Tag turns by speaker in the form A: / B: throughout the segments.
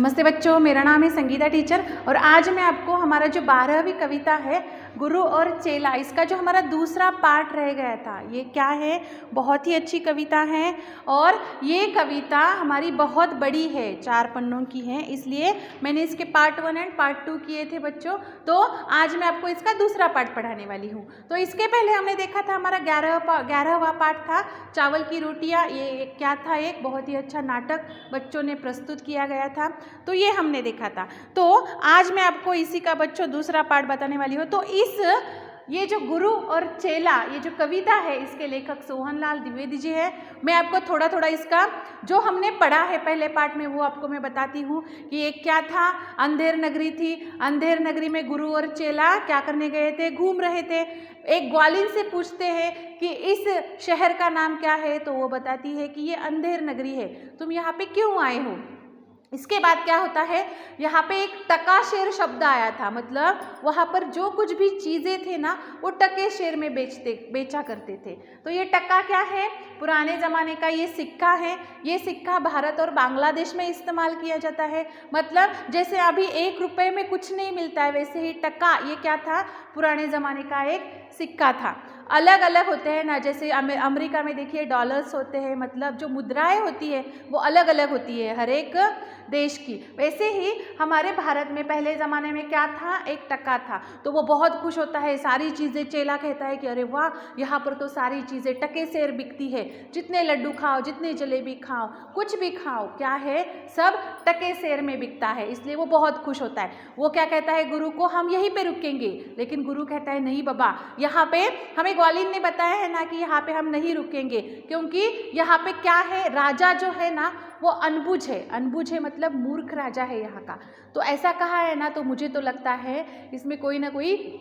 A: नमस्ते बच्चों, मेरा नाम है संगीता टीचर और आज मैं आपको हमारा जो 12वीं कविता है गुरु और चेला, इसका जो हमारा दूसरा पार्ट रह गया था, ये क्या है, बहुत ही अच्छी कविता है और ये कविता हमारी बहुत बड़ी है, 4 पन्नों की है, इसलिए मैंने इसके पार्ट 1 एंड पार्ट 2 किए थे बच्चों। तो आज मैं आपको इसका दूसरा पार्ट पढ़ाने वाली हूँ। तो इसके पहले हमने देखा था हमारा 11वां पार्ट था चावल की रोटियाँ। ये क्या था, एक बहुत ही अच्छा नाटक बच्चों ने प्रस्तुत किया गया था, तो ये हमने देखा था। तो आज मैं आपको इसी का बच्चों दूसरा पार्ट बताने वाली हूँ। तो ये जो गुरु और चेला, ये जो कविता है, इसके लेखक सोहनलाल द्विवेदी जी है। मैं आपको थोड़ा थोड़ा इसका जो हमने पढ़ा है पहले पार्ट में वो आपको मैं बताती हूँ कि एक क्या था, अंधेर नगरी थी। अंधेर नगरी में गुरु और चेला क्या करने गए थे, घूम रहे थे। एक ग्वालिन से पूछते हैं कि इस शहर का नाम क्या है, तो वो बताती है कि ये अंधेर नगरी है, तुम यहाँ पे क्यों आए हो। इसके बाद क्या होता है, यहाँ पे एक टका शेर शब्द आया था, मतलब वहाँ पर जो कुछ भी चीज़ें थे ना वो टके शेर में बेचा करते थे। तो ये टका क्या है, पुराने ज़माने का ये सिक्का है। ये सिक्का भारत और बांग्लादेश में इस्तेमाल किया जाता है। मतलब जैसे अभी 1 रुपये में कुछ नहीं मिलता है, वैसे ही टका ये क्या था, पुराने ज़माने का एक सिक्का था। अलग अलग होते हैं ना, जैसे अमेरिका में देखिए डॉलर्स होते हैं, मतलब जो मुद्राएं होती है वो अलग अलग होती है हर एक देश की। वैसे ही हमारे भारत में पहले ज़माने में क्या था, एक टका था। तो वो बहुत खुश होता है, सारी चीज़ें, चेला कहता है कि अरे वाह, यहाँ पर तो सारी चीज़ें टके शेर बिकती है, जितने लड्डू खाओ, जितने जलेबी खाओ, कुछ भी खाओ, क्या है, सब टके शेर में बिकता है। इसलिए वो बहुत खुश होता है। वो क्या कहता है गुरु को, हम यहीं पे रुकेंगे। लेकिन गुरु कहता है नहीं बाबा, यहाँ पे हमें ग्वालिन ने बताया है ना कि यहाँ पे हम नहीं रुकेंगे, क्योंकि यहाँ पे क्या है, राजा जो है ना वो अनबुझ है। अनबुझ है मतलब मूर्ख राजा है यहाँ का। तो ऐसा कहा है ना, तो मुझे तो लगता है इसमें कोई ना कोई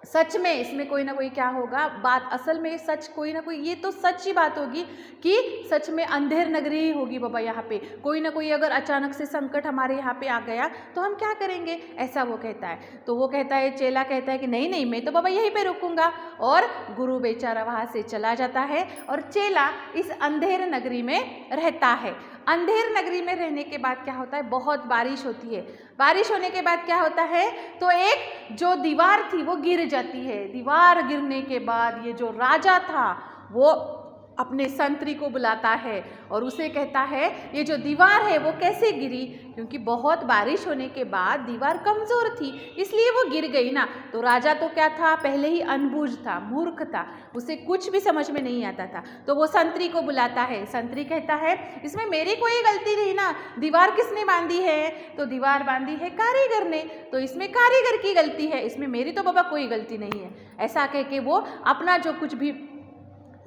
A: सच में, इसमें कोई ना कोई क्या होगा बात, असल में सच कोई ना कोई, ये तो सच ही बात होगी कि सच में अंधेर नगरी ही होगी बाबा। यहाँ पे कोई ना कोई अगर अचानक से संकट हमारे यहाँ पे आ गया तो हम क्या करेंगे, ऐसा वो कहता है। तो वो कहता है, चेला कहता है कि नहीं नहीं, मैं तो बाबा यहीं पे रुकूंगा। और गुरु बेचारा वहाँ से चला जाता है और चेला इस अंधेर नगरी में रहता है। अंधेर नगरी में रहने के बाद क्या होता है, बहुत बारिश होती है। बारिश होने के बाद क्या होता है, तो एक जो दीवार थी वो गिर जाती है। दीवार गिरने के बाद ये जो राजा था वो अपने संतरी को बुलाता है और उसे कहता है ये जो दीवार है वो कैसे गिरी, क्योंकि बहुत बारिश होने के बाद दीवार कमज़ोर थी इसलिए वो गिर गई ना। तो राजा तो क्या था, पहले ही अनबूझ था, मूर्ख था, उसे कुछ भी समझ में नहीं आता था। तो वो संतरी को बुलाता है। संतरी कहता है इसमें मेरी कोई गलती नहीं ना, दीवार किसने बांधी है, तो दीवार बांधी है कारीगर ने, तो इसमें कारीगर की गलती है, इसमें मेरी तो बाबा कोई गलती नहीं है। ऐसा कह के वो अपना जो कुछ भी,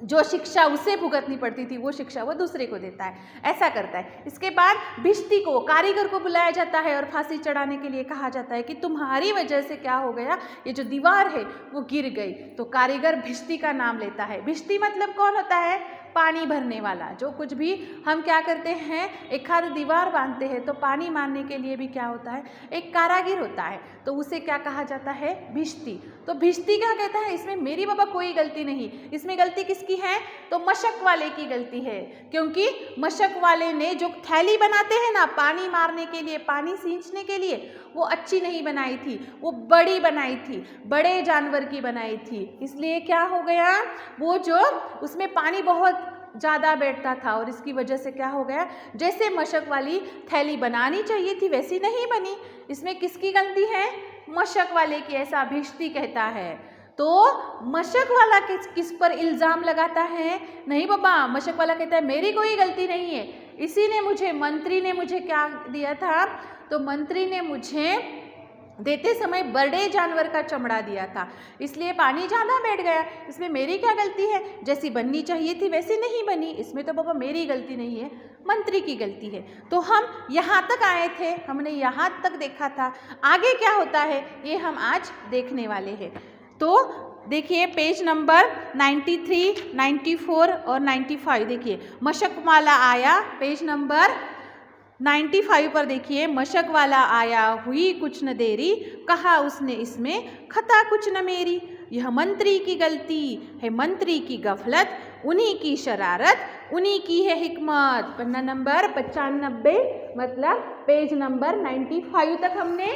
A: जो शिक्षा उसे भुगतनी पड़ती थी वो शिक्षा वो दूसरे को देता है, ऐसा करता है। इसके बाद भिश्ती को, कारीगर को बुलाया जाता है और फांसी चढ़ाने के लिए कहा जाता है कि तुम्हारी वजह से क्या हो गया, ये जो दीवार है वो गिर गई। तो कारीगर भिश्ती का नाम लेता है। भिश्ती मतलब कौन होता है, पानी भरने वाला। जो कुछ भी हम क्या करते हैं, एक आध दीवार बांधते हैं तो पानी मारने के लिए भी क्या होता है, एक कारागिर होता है, तो उसे क्या कहा जाता है, भिश्ती। तो भिश्ती क्या कहता है, इसमें मेरी बाबा कोई गलती नहीं, इसमें गलती किसकी है, तो मशक वाले की गलती है, क्योंकि मशक वाले ने जो थैली बनाते हैं ना पानी मारने के लिए, पानी सींचने के लिए, वो अच्छी नहीं बनाई थी, वो बड़ी बनाई थी, बड़े जानवर की बनाई थी। इसलिए क्या हो गया, वो जो उसमें पानी बहुत ज़्यादा बैठता था और इसकी वजह से क्या हो गया, जैसे मशक वाली थैली बनानी चाहिए थी वैसी नहीं बनी। इसमें किसकी गलती है, मशक वाले की, ऐसा भिश्ती कहता है। तो मशक वाला किस पर इल्ज़ाम लगाता है, नहीं बाबा, मशक वाला कहता है मेरी कोई गलती नहीं है, इसी ने मुझे, मंत्री ने मुझे क्या दिया था, तो मंत्री ने मुझे देते समय बड़े जानवर का चमड़ा दिया था, इसलिए पानी ज़्यादा बैठ गया, इसमें मेरी क्या गलती है, जैसी बननी चाहिए थी वैसी नहीं बनी, इसमें तो बाबा मेरी गलती नहीं है, मंत्री की गलती है। तो हम यहाँ तक आए थे, हमने यहाँ तक देखा था, आगे क्या होता है ये हम आज देखने वाले हैं। तो देखिए पेज नंबर 93, 94 और 95 देखिए, मशक वाला आया, पेज नंबर 95 पर देखिए, मशक वाला आया हुई कुछ न देरी, कहा उसने इसमें खता कुछ न मेरी, यह मंत्री की गलती है, मंत्री की गफलत, उन्हीं की शरारत, उन्हीं की है हिकमत। पन्ना नंबर 95 मतलब पेज नंबर 95 तक हमने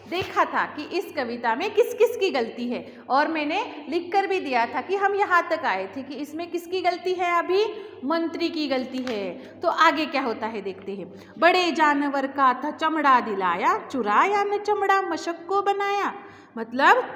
A: देखा था कि इस कविता में किस किस की गलती है, और मैंने लिख कर भी दिया था कि हम यहाँ तक आए थे कि इसमें किसकी गलती है, अभी मंत्री की गलती है। तो आगे क्या होता है देखते हैं। बड़े जानवर का था चमड़ा दिलाया, चुराया न चमड़ा मशक को बनाया। मतलब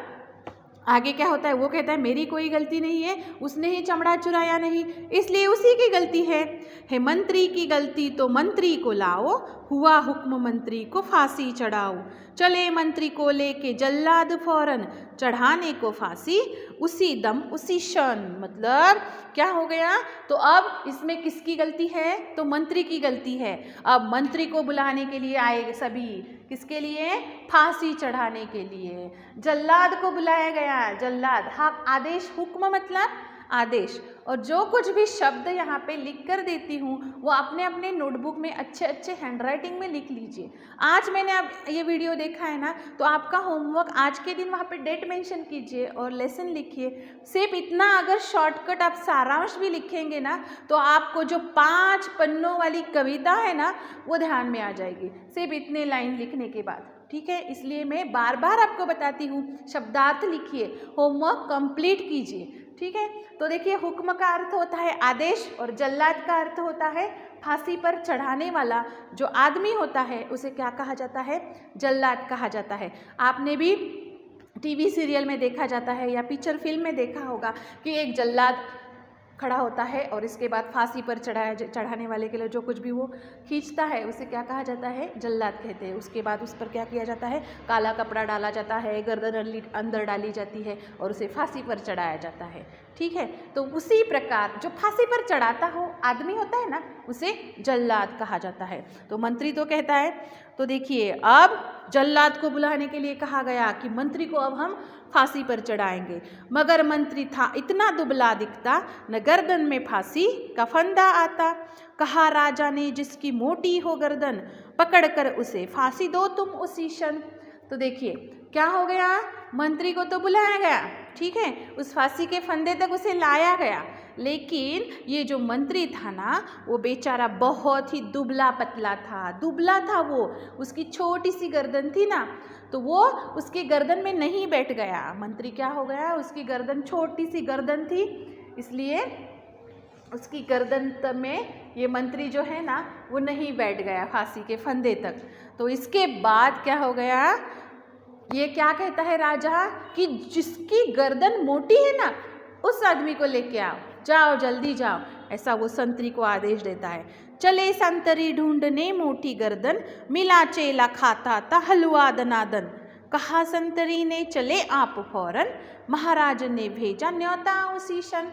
A: आगे क्या होता है, वो कहता है मेरी कोई गलती नहीं है, उसने ही चमड़ा चुराया नहीं, इसलिए उसी की गलती है मंत्री की गलती तो मंत्री को लाओ, हुआ हुक्म मंत्री को फांसी चढ़ाओ। चले मंत्री को लेके जल्लाद फौरन, चढ़ाने को फांसी उसी दम उसी क्षण। मतलब क्या हो गया, तो अब इसमें किसकी गलती है, तो मंत्री की गलती है। अब मंत्री को बुलाने के लिए आए सभी, किसके लिए, फांसी चढ़ाने के लिए। जल्लाद को बुलाया गया, जल्लाद हाँ आदेश, हुक्म मतलब आदेश। और जो कुछ भी शब्द यहाँ पे लिख कर देती हूँ वो अपने अपने नोटबुक में अच्छे अच्छे हैंडराइटिंग में लिख लीजिए। आज मैंने अब ये वीडियो देखा है ना, तो आपका होमवर्क आज के दिन वहाँ पे डेट मेंशन कीजिए और लेसन लिखिए। सिर्फ इतना अगर शॉर्टकट आप सारांश भी लिखेंगे ना, तो आपको जो 5 पन्नों वाली कविता है ना वो ध्यान में आ जाएगी, सिर्फ इतने लाइन लिखने के बाद। ठीक है, इसलिए मैं बार बार आपको बताती हूँ, शब्दार्थ लिखिए, होमवर्क कंप्लीट कीजिए। ठीक है, तो देखिए हुक्म का अर्थ होता है आदेश, और जल्लाद का अर्थ होता है फांसी पर चढ़ाने वाला जो आदमी होता है उसे क्या कहा जाता है, जल्लाद कहा जाता है। आपने भी टीवी सीरियल में देखा जाता है या पिक्चर फिल्म में देखा होगा कि एक जल्लाद खड़ा होता है और इसके बाद फांसी पर चढ़ाने वाले के लिए जो कुछ भी वो खींचता है उसे क्या कहा जाता है, जल्लाद कहते हैं। उसके बाद उस पर क्या किया जाता है, काला कपड़ा डाला जाता है, गर्दन अंदर डाली जाती है और उसे फांसी पर चढ़ाया जाता है। ठीक है, तो उसी प्रकार जो फांसी पर चढ़ाता हो आदमी होता है ना, उसे जल्लाद कहा जाता है। तो मंत्री तो कहता है, तो देखिए अब जल्लाद को बुलाने के लिए कहा गया कि मंत्री को अब हम फांसी पर चढ़ाएंगे। मगर मंत्री था इतना दुबला दिखता, न गर्दन में फांसी का फंदा आता। कहा राजा ने जिसकी मोटी हो गर्दन, पकड़ कर उसे फांसी दो तुम उसी क्षण। तो देखिए क्या हो गया, मंत्री को तो बुलाया गया, ठीक है, उस फांसी के फंदे तक उसे लाया गया, लेकिन ये जो मंत्री था ना वो बेचारा बहुत ही दुबला पतला था, दुबला था वो, उसकी छोटी सी गर्दन थी ना, तो वो उसकी गर्दन में नहीं बैठ गया। मंत्री क्या हो गया, उसकी गर्दन छोटी सी गर्दन थी, इसलिए उसकी गर्दन में ये मंत्री जो है ना वो नहीं बैठ गया फांसी के फंदे तक। तो इसके बाद क्या हो गया, ये क्या कहता है राजा कि जिसकी गर्दन मोटी है ना उस आदमी को लेके आओ, जाओ जल्दी जाओ, ऐसा वो संतरी को आदेश देता है। चले संतरी ढूंढने मोटी गर्दन, मिला चेला खाता था हलवा दनादन। कहा संतरी ने चले आप फौरन, महाराज ने भेजा न्योता उसी क्षण।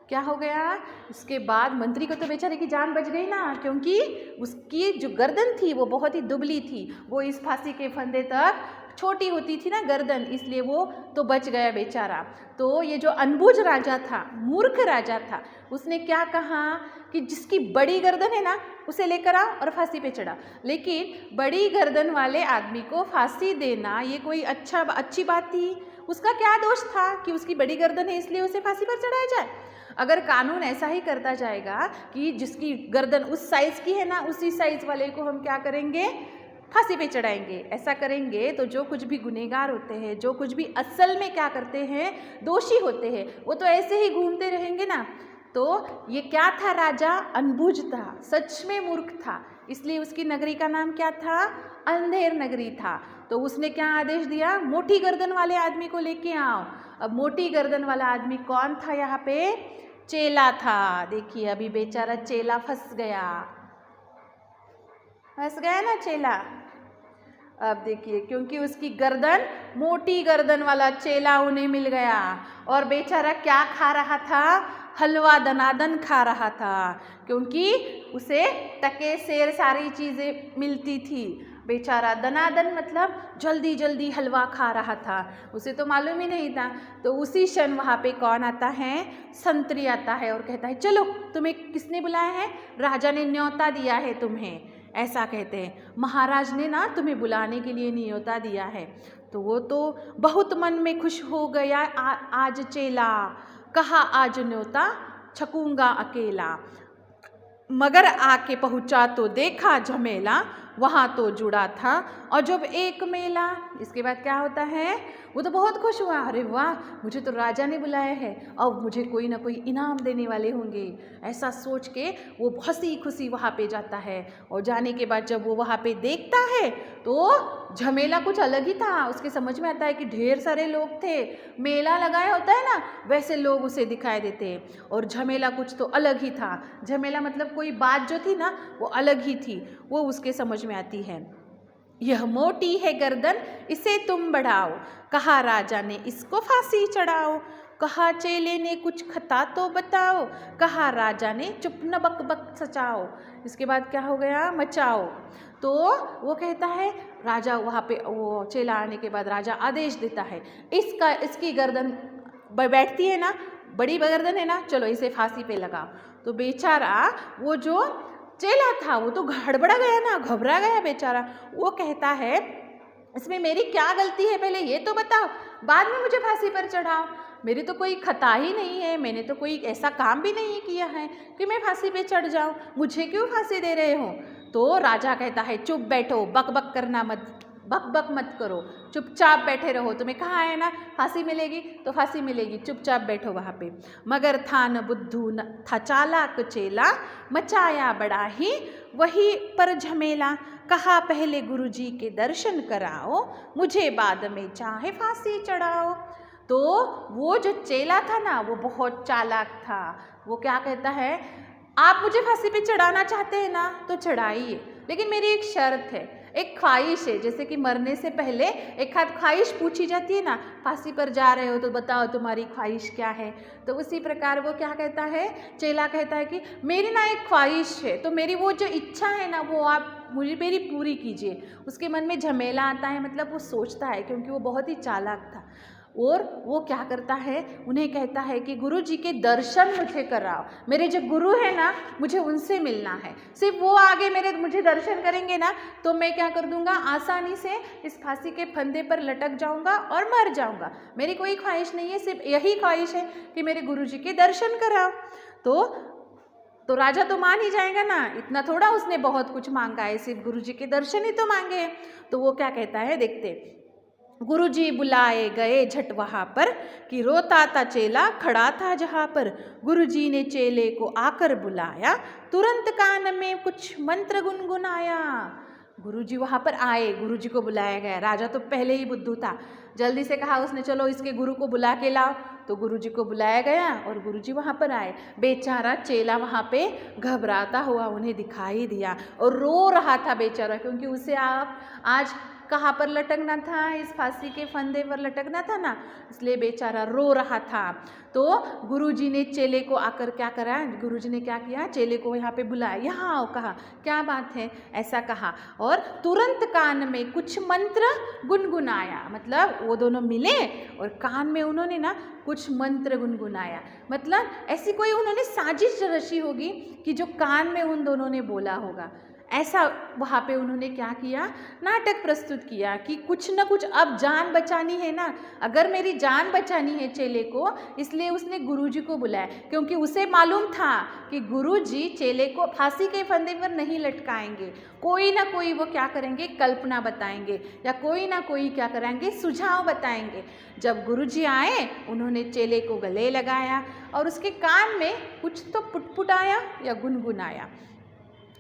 A: क्या हो गया, इसके बाद मंत्री को तो बेचारे की जान बच गई ना, क्योंकि उसकी जो गर्दन थी वो बहुत ही दुबली थी, वो इस फांसी के फंदे तक छोटी होती थी ना गर्दन, इसलिए वो तो बच गया बेचारा। तो ये जो अनबुझ राजा था, मूर्ख राजा था, उसने क्या कहा कि जिसकी बड़ी गर्दन है ना उसे लेकर आओ और फांसी पे चढ़ा। लेकिन बड़ी गर्दन वाले आदमी को फांसी देना ये कोई अच्छी बात थी? उसका क्या दोष था कि उसकी बड़ी गर्दन है इसलिए उसे फांसी पर चढ़ाया जाए? अगर कानून ऐसा ही करता जाएगा कि जिसकी गर्दन उस साइज़ की है ना उसी साइज़ वाले को हम क्या करेंगे, फांसी पे चढ़ाएंगे, ऐसा करेंगे तो जो कुछ भी गुनहगार होते हैं, जो कुछ भी असल में क्या करते हैं, दोषी होते हैं, वो तो ऐसे ही घूमते रहेंगे ना। तो ये क्या था, राजा अनबुझ था, सच में मूर्ख था, इसलिए उसकी नगरी का नाम क्या था, अंधेर नगरी था। तो उसने क्या आदेश दिया, मोटी गर्दन वाले आदमी को लेके आओ। अब मोटी गर्दन वाला आदमी कौन था, यहाँ पे चेला था। देखिए अभी बेचारा चेला फंस गया ना चेला। अब देखिए क्योंकि उसकी गर्दन, मोटी गर्दन वाला चेला उन्हें मिल गया, और बेचारा क्या खा रहा था, हलवा दनादन खा रहा था, क्योंकि उसे टके सेर सारी चीज़ें मिलती थी। बेचारा दनादन मतलब जल्दी जल्दी हलवा खा रहा था, उसे तो मालूम ही नहीं था। तो उसी क्षण वहाँ पे कौन आता है, संतरी आता है और कहता है चलो तुम्हें किसने बुलाया है, राजा ने न्योता दिया है तुम्हें, ऐसा कहते हैं, महाराज ने ना तुम्हें बुलाने के लिए न्योता दिया है। तो वो तो बहुत मन में खुश हो गया आज चेला, कहा आज न्योता छकूंगा अकेला। मगर आके पहुँचा तो देखा झमेला, वहाँ तो जुड़ा था और जब एक मेला। इसके बाद क्या होता है, वो तो बहुत खुश हुआ, अरे वाह मुझे तो राजा ने बुलाया है, अब मुझे कोई ना कोई इनाम देने वाले होंगे, ऐसा सोच के वो हंसी खुशी वहाँ पे जाता है। और जाने के बाद जब वो वहाँ पे देखता है तो झमेला कुछ अलग ही था। उसके समझ में आता है कि ढेर सारे लोग थे, मेला लगाया होता है ना वैसे लोग उसे दिखाई देते, और झमेला कुछ तो अलग ही था। झमेला मतलब कोई बात जो थी ना वो अलग ही थी, वो उसके समझ में आती है। यह मोटी है गर्दन इसे तुम बढ़ाओ, कहा राजा ने इसको फांसी चढ़ाओ। कहा चेले ने कुछ खता तो बताओ, कहा राजा ने चुप न बक बक सचाओ। इसके बाद क्या हो गया, मचाओ। तो वो कहता है, राजा वहाँ पे वो चेला आने के बाद राजा आदेश देता है, इसकी गर्दन बैठती है ना, बड़ी गर्दन है ना, चलो इसे फांसी पे लगाओ। तो बेचारा वो जो चेला था वो तो हड़बड़ा गया ना, घबरा गया बेचारा। वो कहता है इसमें मेरी क्या गलती है, पहले ये तो बताओ, बाद में मुझे फांसी पर चढ़ाओ। मेरी तो कोई खता ही नहीं है, मैंने तो कोई ऐसा काम भी नहीं किया है कि मैं फांसी पे चढ़ जाऊं, मुझे क्यों फांसी दे रहे हो। तो राजा कहता है चुप बैठो, बक बक करना मत, बक बक मत करो, चुपचाप बैठे रहो। तुम्हें कहा है ना फांसी मिलेगी तो फांसी मिलेगी, चुपचाप बैठो वहाँ पे। मगर था न बुद्धू न था चालाक चेला, मचाया बड़ा ही वही पर झमेला। कहा पहले गुरुजी के दर्शन कराओ, मुझे बाद में चाहे फांसी चढ़ाओ। तो वो जो चेला था ना वो बहुत चालाक था। वो क्या कहता है, आप मुझे फांसी पे चढ़ाना चाहते हैं ना तो चढ़ाइए, लेकिन मेरी एक शर्त है, एक ख्वाहिश है। जैसे कि मरने से पहले एक आध ख्वाहिश पूछी जाती है ना, फांसी पर जा रहे हो तो बताओ तुम्हारी ख्वाहिश क्या है। तो उसी प्रकार वो क्या कहता है, चेला कहता है कि मेरी ना एक ख्वाहिश है, तो मेरी वो जो इच्छा है ना वो आप मुझे मेरी पूरी कीजिए। उसके मन में झमेला आता है, मतलब वो सोचता है, क्योंकि वो बहुत ही चालाक था। और वो क्या करता है, उन्हें कहता है कि गुरु जी के दर्शन मुझे कराओ, मेरे जो गुरु है ना मुझे उनसे मिलना है, सिर्फ वो आगे मुझे दर्शन करेंगे ना तो मैं क्या कर दूंगा, आसानी से इस फांसी के फंदे पर लटक जाऊंगा और मर जाऊंगा। मेरी कोई ख्वाहिश नहीं है, सिर्फ यही ख्वाहिश है कि मेरे गुरु जी के दर्शन कराओ। तो राजा तो मान ही जाएगा ना, इतना थोड़ा उसने बहुत कुछ मांगा है, सिर्फ गुरु जी के दर्शन ही तो मांगे हैं। तो वो क्या कहता है देखते, गुरुजी बुलाए गए झट वहाँ पर, कि रोता था चेला खड़ा था जहाँ पर। गुरुजी ने चेले को आकर बुलाया, तुरंत कान में कुछ मंत्र गुनगुनाया। गुरुजी वहाँ पर आए, गुरुजी को बुलाया गया। राजा तो पहले ही बुद्धू था, जल्दी से कहा उसने चलो इसके गुरु को बुला के लाओ। तो गुरुजी को बुलाया गया और गुरुजी वहाँ पर आए। बेचारा चेला वहाँ पे घबराता हुआ उन्हें दिखाई दिया और रो रहा था बेचारा, क्योंकि उसे आप आज कहाँ पर लटकना था, इस फांसी के फंदे पर लटकना था ना, इसलिए बेचारा रो रहा था। तो गुरुजी ने चेले को आकर क्या करा, गुरुजी ने क्या किया, चेले को यहाँ पे बुलाया, यहाँ आओ, कहा क्या बात है, ऐसा कहा, और तुरंत कान में कुछ मंत्र गुनगुनाया। मतलब वो दोनों मिले और कान में उन्होंने ना कुछ मंत्र गुनगुनाया, मतलब ऐसी कोई उन्होंने साजिश रची होगी कि जो कान में उन दोनों ने बोला होगा। ऐसा वहाँ पे उन्होंने क्या किया, नाटक प्रस्तुत किया कि कुछ न कुछ अब जान बचानी है ना, अगर मेरी जान बचानी है चेले को, इसलिए उसने गुरुजी को बुलाया, क्योंकि उसे मालूम था कि गुरुजी चेले को फांसी के फंदे पर नहीं लटकाएंगे, कोई ना कोई वो क्या करेंगे, कल्पना बताएंगे या कोई ना कोई क्या करेंगे, सुझाव बताएंगे। जब गुरुजी आए उन्होंने चेले को गले लगाया और उसके कान में कुछ तो पुटपुटाया या गुनगुनाया।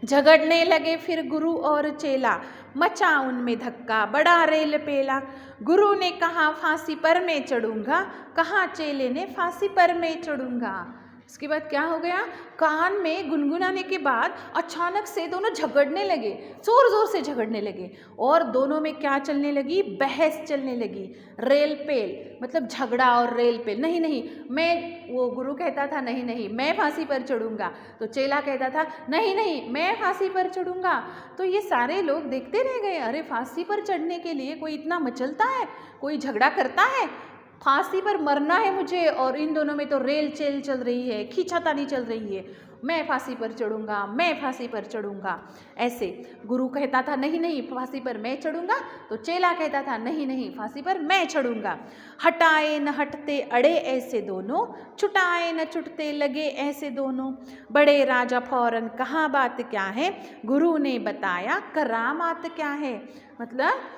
A: झगड़ने लगे फिर गुरु और चेला, मचा उनमें धक्का बड़ा रेल पेला। गुरु ने कहा फांसी पर मैं चढ़ूंगा, कहा चेले ने फांसी पर मैं चढ़ूंगा। इसके बाद क्या हो गया, कान में गुनगुनाने के बाद अचानक से दोनों झगड़ने लगे, जोर जोर से झगड़ने लगे, और दोनों में क्या चलने लगी, बहस चलने लगी। रेल पेल मतलब झगड़ा और रेल पेल, नहीं नहीं मैं, वो गुरु कहता था नहीं नहीं मैं फांसी पर चढ़ूंगा, तो चेला कहता था नहीं नहीं मैं फांसी पर चढ़ूंगा। तो ये सारे लोग देखते रह गए, अरे फांसी पर चढ़ने के लिए कोई इतना मचलता है, कोई झगड़ा करता है। फांसी पर मरना है मुझे और इन दोनों में तो रेल चेल चल रही है, खींचातानी चल रही है, मैं फांसी पर चढ़ूंगा, मैं फांसी पर चढ़ूंगा। ऐसे गुरु कहता था नहीं नहीं फांसी पर मैं चढ़ूंगा, तो चेला कहता था नहीं नहीं फांसी पर मैं चढ़ूंगा। हटाए न हटते अड़े ऐसे दोनों, छुटाए न छुटते लगे ऐसे दोनों। बड़े राजा फौरन कहा बात क्या है, गुरु ने बताया करामात क्या है। मतलब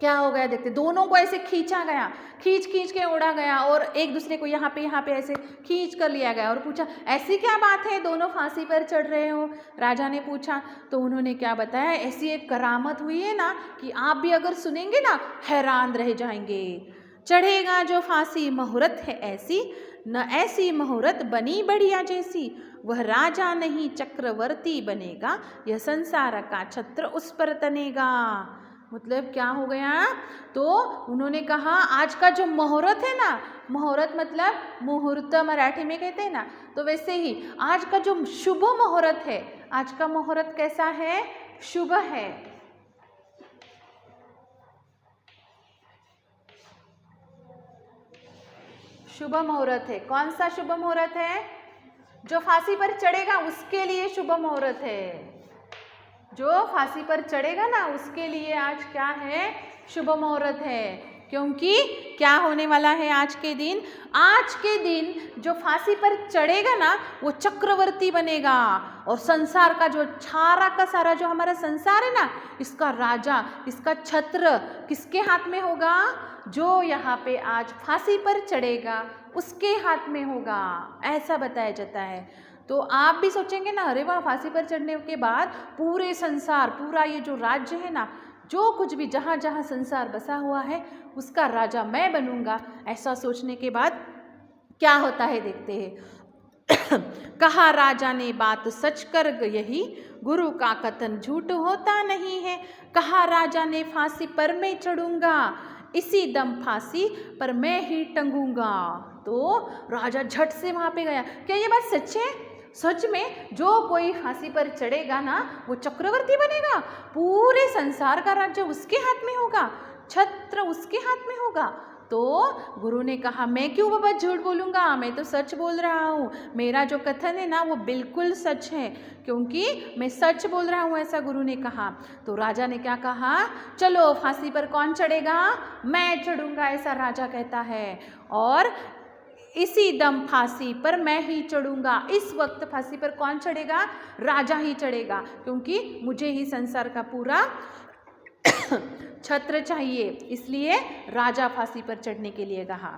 A: क्या हो गया देखते, दोनों को ऐसे खींचा गया, खींच खींच के उड़ा गया और एक दूसरे को यहाँ पे ऐसे खींच कर लिया गया और पूछा ऐसी क्या बात है, दोनों फांसी पर चढ़ रहे हो। राजा ने पूछा तो उन्होंने क्या बताया, ऐसी एक करामत हुई है ना कि आप भी अगर सुनेंगे ना हैरान रह जाएंगे। चढ़ेगा जो फांसी मुहूर्त है ऐसी, न ऐसी मुहूर्त बनी बढ़िया जैसी। वह राजा नहीं चक्रवर्ती बनेगा, यह संसार का छत्र उस पर तनेगा। मतलब क्या हो गया, तो उन्होंने कहा आज का जो मुहूर्त है ना, मुहूर्त मतलब मुहूर्त मराठी में कहते हैं ना, तो वैसे ही आज का जो शुभ मुहूर्त है, आज का मुहूर्त कैसा है, शुभ है। शुभ मुहूर्त है। कौन सा शुभ मुहूर्त है, जो फांसी पर चढ़ेगा उसके लिए शुभ मुहूर्त है। जो फांसी पर चढ़ेगा ना उसके लिए आज क्या है, शुभ मुहूर्त है। क्योंकि क्या होने वाला है आज के दिन, आज के दिन जो फांसी पर चढ़ेगा ना वो चक्रवर्ती बनेगा और संसार का जो सारा का सारा जो हमारा संसार है ना, इसका राजा, इसका छत्र किसके हाथ में होगा, जो यहाँ पे आज फांसी पर चढ़ेगा उसके हाथ में होगा, ऐसा बताया जाता है। तो आप भी सोचेंगे ना, अरे वाह, फांसी पर चढ़ने के बाद पूरे संसार, पूरा ये जो राज्य है ना, जो कुछ भी जहाँ जहाँ संसार बसा हुआ है उसका राजा मैं बनूंगा। ऐसा सोचने के बाद क्या होता है देखते हैं। कहा राजा ने बात सच कर यही, गुरु का कथन झूठ होता नहीं है। कहा राजा ने फांसी पर मैं चढ़ूंगा, इसी दम फांसी पर मैं ही टंगूंगा। तो राजा झट से वहां पे गया। क्या ये बात सच है? सच में जो कोई फांसी पर चढ़ेगा ना वो चक्रवर्ती बनेगा, पूरे संसार का राज्य उसके हाथ में होगा, छत्र उसके हाथ में होगा। तो गुरु ने कहा मैं क्यों बाबा झूठ बोलूँगा, मैं तो सच बोल रहा हूँ, मेरा जो कथन है ना वो बिल्कुल सच है, क्योंकि मैं सच बोल रहा हूँ, ऐसा गुरु ने कहा। तो राजा ने क्या कहा, चलो फांसी पर कौन चढ़ेगा, मैं चढ़ूँगा, ऐसा राजा कहता है। और इसी दम फांसी पर मैं ही चढ़ूंगा। इस वक्त फांसी पर कौन चढ़ेगा, राजा ही चढ़ेगा, क्योंकि मुझे ही संसार का पूरा छत्र चाहिए, इसलिए राजा फांसी पर चढ़ने के लिए कहा।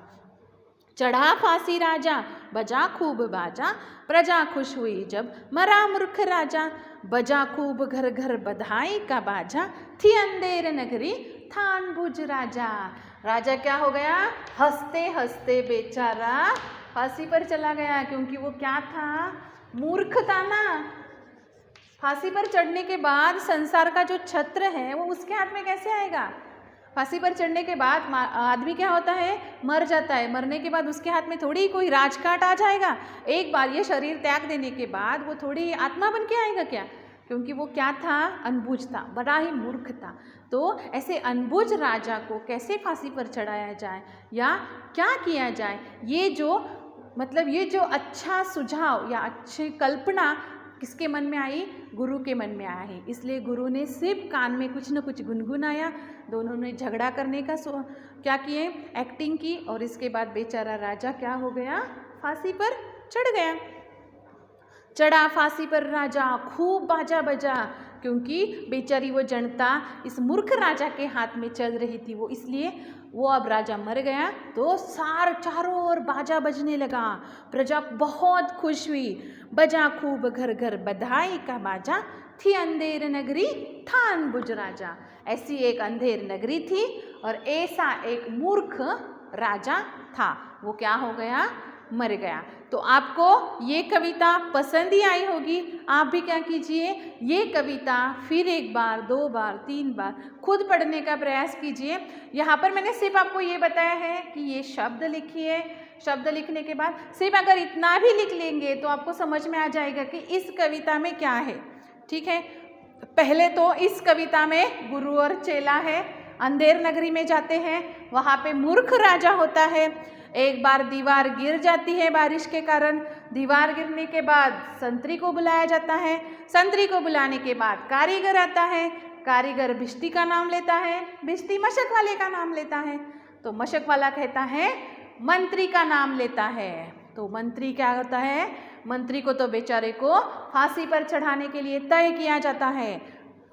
A: चढ़ा फांसी राजा, बजा खूब बाजा, प्रजा खुश हुई जब मरा मूर्ख राजा। बजा खूब घर घर बधाई का बाजा, थी अंधेर नगरी थान भुज राजा। राजा क्या हो गया, हंसते हंसते बेचारा फांसी पर चला गया, क्योंकि वो क्या था, मूर्ख था ना। फांसी पर चढ़ने के बाद संसार का जो छत्र है वो उसके हाथ में कैसे आएगा। फांसी पर चढ़ने के बाद आदमी क्या होता है, मर जाता है, मरने के बाद उसके हाथ में थोड़ी कोई राजकाट आ जाएगा। एक बार ये शरीर त्याग देने के बाद वो थोड़ी आत्मा बन के आएगा क्या, क्योंकि वो क्या था, अनबुझ था, बड़ा ही मूर्ख था। तो ऐसे अनबुझ राजा को कैसे फांसी पर चढ़ाया जाए या क्या किया जाए, ये जो मतलब ये जो अच्छा सुझाव या अच्छी कल्पना किसके मन में आई, गुरु के मन में आया है। इसलिए गुरु ने सिर्फ कान में कुछ न कुछ गुनगुनाया, दोनों ने झगड़ा करने का क्या किए, एक्टिंग की, और इसके बाद बेचारा राजा क्या हो गया, फांसी पर चढ़ गया। चढ़ा फांसी पर राजा, खूब बाजा बजा, क्योंकि बेचारी वो जनता इस मूर्ख राजा के हाथ में चल रही थी, वो इसलिए वो अब राजा मर गया तो चारों ओर बाजा बजने लगा, प्रजा बहुत खुश हुई। बजा खूब घर घर बधाई का बाजा, थी अंधेर नगरी थान भुज राजा। ऐसी एक अंधेर नगरी थी और ऐसा एक मूर्ख राजा था, वो क्या हो गया, मर गया। तो आपको ये कविता पसंद ही आई होगी। आप भी क्या कीजिए, ये कविता फिर एक बार, 2 बार, 3 बार खुद पढ़ने का प्रयास कीजिए। यहाँ पर मैंने सिर्फ आपको ये बताया है कि ये शब्द लिखिए, शब्द लिखने के बाद सिर्फ अगर इतना भी लिख लेंगे तो आपको समझ में आ जाएगा कि इस कविता में क्या है। ठीक है, पहले तो इस कविता में गुरु और चेला है, अंधेर नगरी में जाते हैं, वहाँ पे मूर्ख राजा होता है। एक बार दीवार गिर जाती है बारिश के कारण। दीवार गिरने के बाद संतरी को बुलाया जाता है। संतरी को बुलाने के बाद कारीगर आता है। कारीगर भिश्ती का नाम लेता है। भिश्ती मशक वाले का नाम लेता है। तो मशक वाला कहता है मंत्री का नाम लेता है। तो मंत्री क्या होता है? मंत्री को तो बेचारे को फांसी पर चढ़ाने के लिए तय किया जाता है।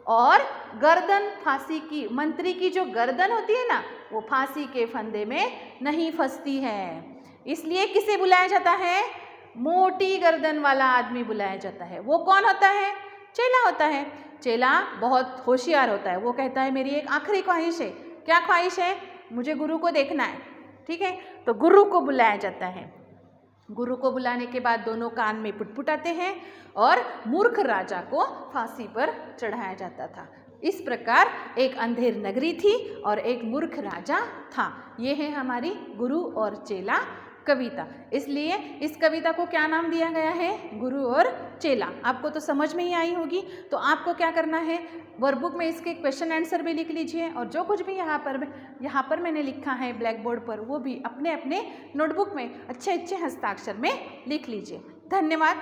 A: और गर्दन फांसी की, मंत्री की जो गर्दन होती है ना, वो फांसी के फंदे में नहीं फंसती है। इसलिए किसे बुलाया जाता है? मोटी गर्दन वाला आदमी बुलाया जाता है। वो कौन होता है? चेला होता है। चेला बहुत होशियार होता है। वो कहता है मेरी एक आखिरी ख्वाहिश है। क्या ख्वाहिश है? मुझे गुरु को देखना है। ठीक है, तो गुरु को बुलाया जाता है। गुरु को बुलाने के बाद दोनों कान में पुटपुटाते हैं और मूर्ख राजा को फांसी पर चढ़ाया जाता था। इस प्रकार एक अंधेर नगरी थी और एक मूर्ख राजा था। ये है हमारी गुरु और चेला कविता। इसलिए इस कविता को क्या नाम दिया गया है? गुरु और चेला। आपको तो समझ में ही आई होगी। तो आपको क्या करना है? वर्कबुक में इसके क्वेश्चन आंसर भी लिख लीजिए और जो कुछ भी यहाँ पर मैंने लिखा है ब्लैक बोर्ड पर, वो भी अपने अपने नोटबुक में अच्छे अच्छे हस्ताक्षर में लिख लीजिए। धन्यवाद।